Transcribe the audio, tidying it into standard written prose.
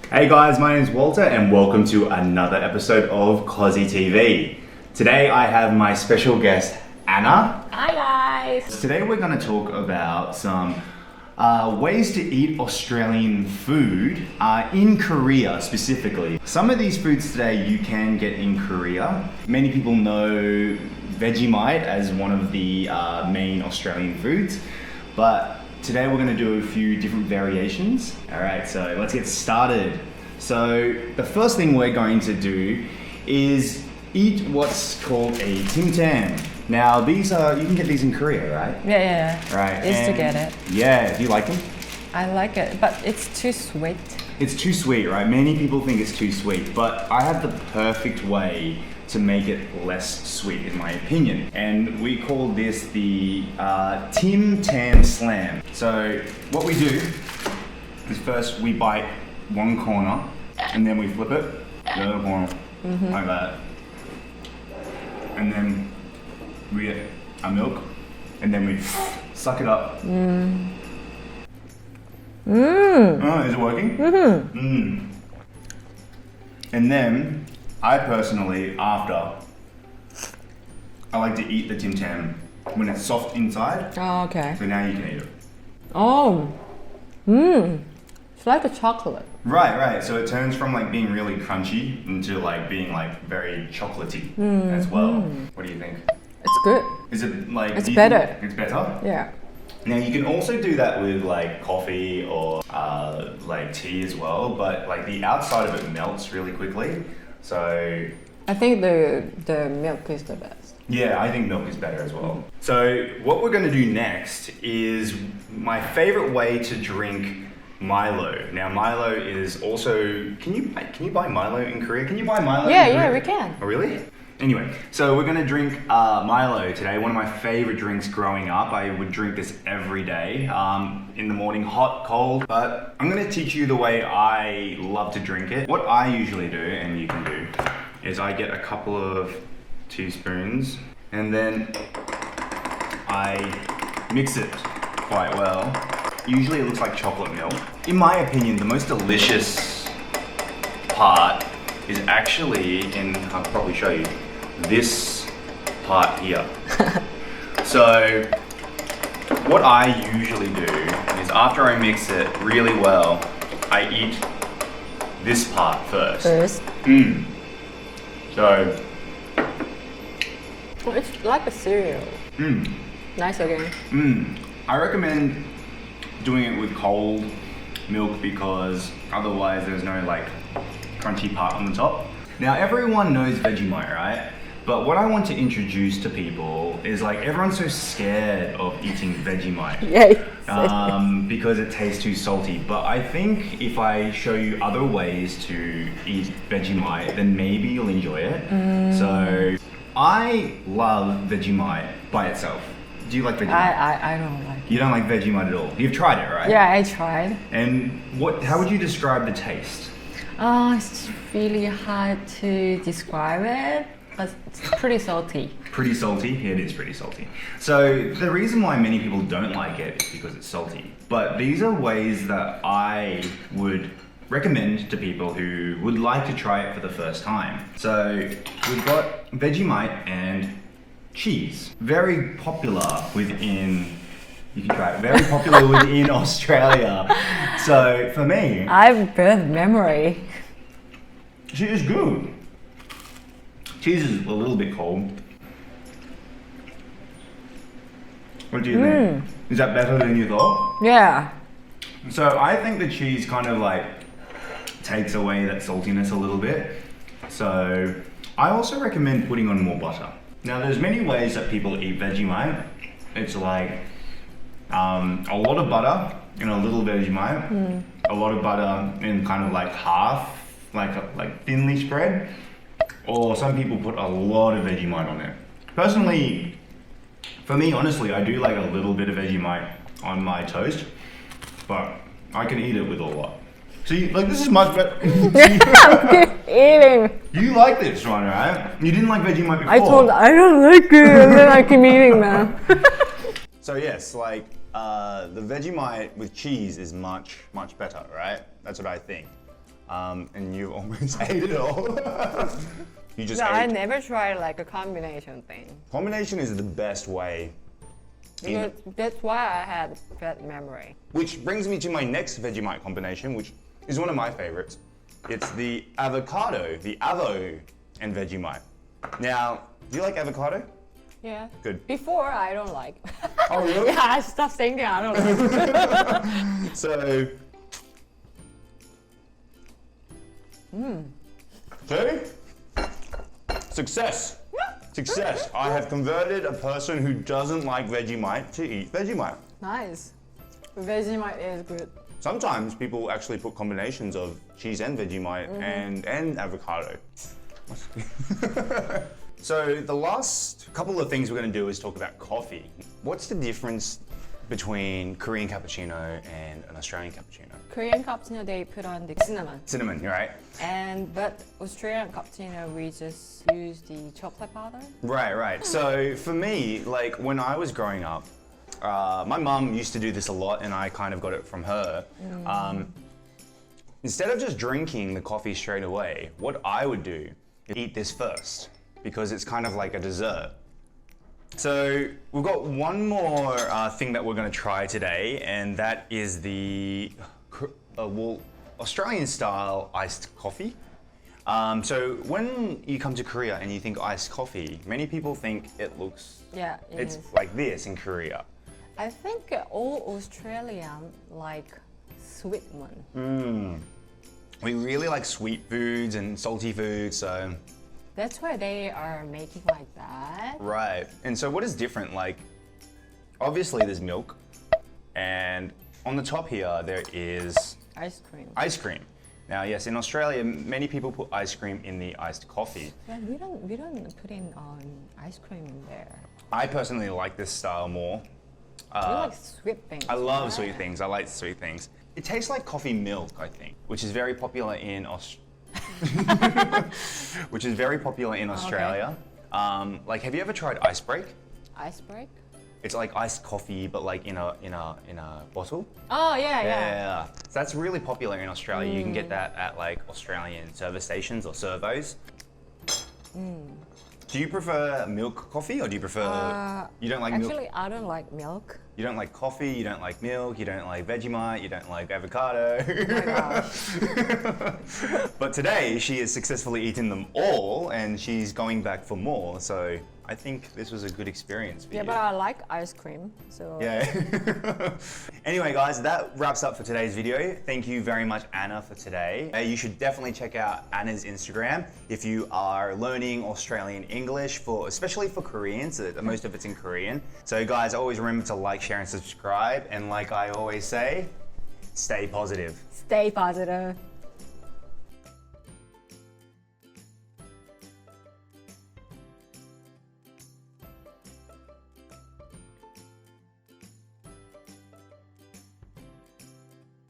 Hey guys, my name is Walter and welcome to another episode of Aussie TV. Today I have my special guest, Anna. Hi guys! Today we're going to talk about some ways to eat Australian food in Korea specifically. Some of these foods today you can get in Korea. Many people know Vegemite as one of the main Australian foods, but today we're going to do a few different variations. Alright, so let's get started. So the first thing we're going to do is eat what's called a tim tam. Now these are, you can get these in Korea, right? Yeah. Right. Used to get it. Yeah, do you like them? I like it, but it's too sweet. It's too sweet, right? Many people think it's too sweet, but I have the perfect way to make it less sweet in my opinion. And we call this the Tim Tam Slam. So what we do is first we bite one corner and then we flip it, the other corner, like that. And then we get our milk and then we suck it up. Oh, is it working? And then I personally, after, I like to eat the Tim Tam when it's soft inside. Oh, okay. So now you can eat it. Oh, it's like a chocolate. Right. So it turns from like being really crunchy into like being like very chocolatey as well. What do you think? It's good. Is it like... It's better. It's better? Yeah. Now you can also do that with like coffee or like tea as well, but like the outside of it melts really quickly. So I think the milk is the best. yeah, I think milk is better as well. So what we're going to do next is my favorite way to drink Milo. Now Milo is also, can you buy Milo in Korea? Can you buy Milo in Korea? Yeah, we can. Oh really? Anyway, so we're going to drink Milo today. One of my favorite drinks growing up. I would drink this every day, in the morning, hot, cold. But I'm going to teach you the way I love to drink it. What I usually do, and you can do, is I get a couple of teaspoons and then I mix it quite well. Usually it looks like chocolate milk. In my opinion, the most delicious part is actually, and I'll probably show you, this part here. So what I usually do is after I mix it really well, I eat this part first. So It's like a cereal. Nice again. I recommend doing it with cold milk because otherwise there's no like crunchy part on the top. Now everyone knows Vegemite, right? But what I want to introduce to people is like everyone's so scared of eating Vegemite. Yay. Because it tastes too salty. But I think if I show you other ways to eat Vegemite, then maybe you'll enjoy it. So I love Vegemite by itself. Do you like Vegemite? I don't like it. You don't like Vegemite at all? You've tried it, right? Yeah, I tried. And how would you describe the taste? It's really hard to describe it, but it's pretty salty. Pretty salty? Yeah, it is pretty salty. So the reason why many people don't like it is because it's salty. But these are ways that I would recommend to people who would like to try it for the first time. So we've got Vegemite and cheese. Very popular within, you can try it, very popular within Australia. So for me, I have bad memory. cheese is good. Cheese is a little bit cold. What do you think? Is that better than you thought? Yeah. So I think the cheese kind of like takes away that saltiness a little bit. So I also recommend putting on more butter. Now there's many ways that people eat Vegemite. It's like a lot of butter and a little Vegemite. A lot of butter and kind of like half, like thinly spread. Or some people put a lot of Vegemite on it. Personally, for me, honestly, I do like a little bit of Vegemite on my toast, but I can eat it with a lot. See, like this is much better. I'm eating. You like this one, right? You didn't like Vegemite before. I told I don't like it, and then I keep eating, man. So yes, like the Vegemite with cheese is much better, right? That's what I think. and you almost ate it all. You just No, I ate. never tried like a combination thing. Combination is the best way. Because that's why I had bad memory. Which brings me to my next Vegemite combination, which is one of my favorites. It's the avocado, the avo and Vegemite. Now, do you like avocado? Yeah. Good. Before I don't like. Oh, really? Yeah, I stopped thinking I don't like. So. See? Success. Success. I have converted a person who doesn't like Vegemite to eat Vegemite. Nice. Vegemite is good. Sometimes people actually put combinations of cheese and Vegemite and avocado. So the last couple of things we're going to do is talk about coffee. What's the difference between Korean cappuccino and an Australian cappuccino? Korean cappuccino they put on the cinnamon. Cinnamon, right? But Australian cappuccino we just use the chocolate powder. Right. So for me, like when I was growing up, my mum used to do this a lot and I kind of got it from her. Instead of just drinking the coffee straight away, what I would do is eat this first because it's kind of like a dessert. So we've got one more thing that we're going to try today, and that is the Australian style iced coffee. So when you come to Korea and you think iced coffee, many people think it looks it's like this in Korea. I think all Australian like sweet one. We really like sweet foods and salty foods, so That's why they are making like that. right. And so what is different? Like, obviously there's milk, and on the top here there is Ice cream. ice cream. Now, yes, in Australia, many people put ice cream in the iced coffee. Yeah, we don't put in ice cream in there. I personally like this style more. We like sweet things. I love right? sweet things. I like sweet things. It tastes like coffee milk, I think, which is very popular in which is very popular in Australia. Like, have you ever tried ice break? Ice break? It's like iced coffee, but like in a bottle. Oh yeah. Yeah. So that's really popular in Australia. You can get that at like Australian service stations or servos. Do you prefer milk coffee or do you prefer? You don't like milk. Actually, I don't like milk. You don't like coffee. You don't like milk. You don't like Vegemite. You don't like avocado. Oh my gosh. But today she has successfully eaten them all, and she's going back for more. So I think this was a good experience for Yeah, you. but I like ice cream, so. Yeah. Anyway, guys, that wraps up for today's video. Thank you very much, Anna, for today. You should definitely check out Anna's Instagram if you are learning Australian English, especially for Korean, so that most of it's in Korean. So guys, always remember to like, share, and subscribe. And like I always say, stay positive. Stay positive.